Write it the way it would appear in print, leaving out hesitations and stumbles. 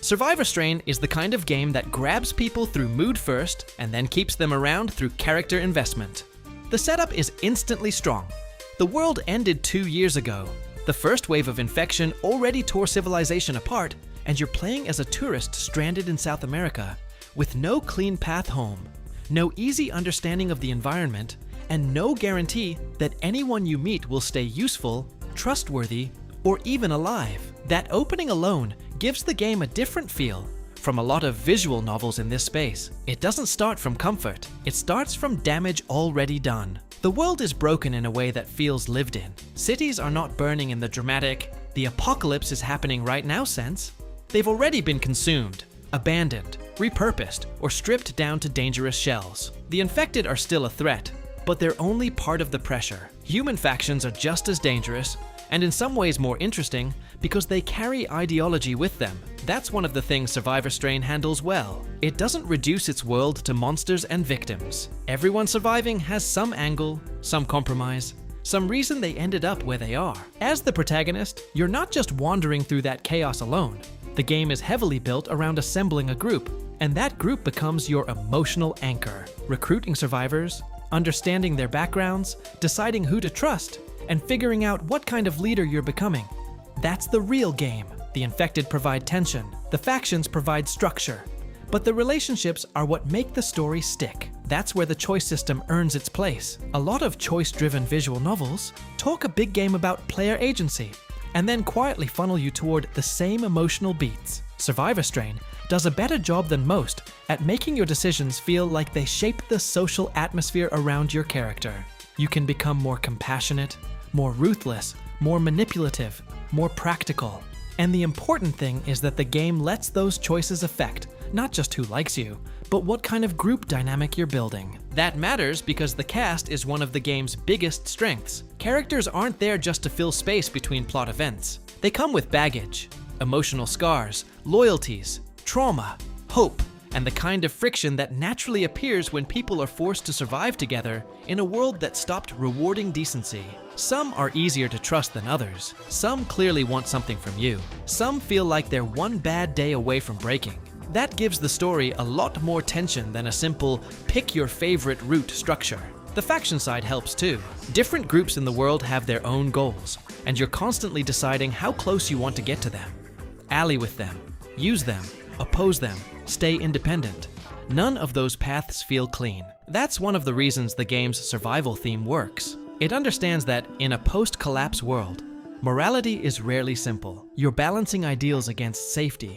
Survivor Strain is the kind of game that grabs people through mood first and then keeps them around through character investment. The setup is instantly strong. The world ended 2 years ago. The first wave of infection already tore civilization apart, and you're playing as a tourist stranded in South America, with no clean path home, no easy understanding of the environment, and no guarantee that anyone you meet will stay useful, trustworthy, or even alive. That opening alone gives the game a different feel from a lot of visual novels in this space. It doesn't start from comfort, it starts from damage already done. The world is broken in a way that feels lived in. Cities are not burning in the dramatic, "the apocalypse is happening right now" sense. They've already been consumed, abandoned, repurposed, or stripped down to dangerous shells. The infected are still a threat, but they're only part of the pressure. Human factions are just as dangerous, and in some ways more interesting, because they carry ideology with them. That's one of the things Survivor Strain handles well. It doesn't reduce its world to monsters and victims. Everyone surviving has some angle, some compromise, some reason they ended up where they are. As the protagonist, you're not just wandering through that chaos alone. The game is heavily built around assembling a group, and that group becomes your emotional anchor. Recruiting survivors, understanding their backgrounds, deciding who to trust, and figuring out what kind of leader you're becoming. That's the real game. The infected provide tension, the factions provide structure, but the relationships are what make the story stick. That's where the choice system earns its place. A lot of choice-driven visual novels talk a big game about player agency, and then quietly funnel you toward the same emotional beats. Survivor Strain does a better job than most at making your decisions feel like they shape the social atmosphere around your character. You can become more compassionate, more ruthless, more manipulative, more practical. And the important thing is that the game lets those choices affect not just who likes you, but what kind of group dynamic you're building. That matters because the cast is one of the game's biggest strengths. Characters aren't there just to fill space between plot events. They come with baggage, emotional scars, loyalties, trauma, hope, and the kind of friction that naturally appears when people are forced to survive together in a world that stopped rewarding decency. Some are easier to trust than others. Some clearly want something from you. Some feel like they're one bad day away from breaking. That gives the story a lot more tension than a simple pick your favorite route structure. The faction side helps too. Different groups in the world have their own goals, and you're constantly deciding how close you want to get to them. Ally with them, use them, oppose them, stay independent. None of those paths feel clean. That's one of the reasons the game's survival theme works. It understands that in a post-collapse world, morality is rarely simple. You're balancing ideals against safety,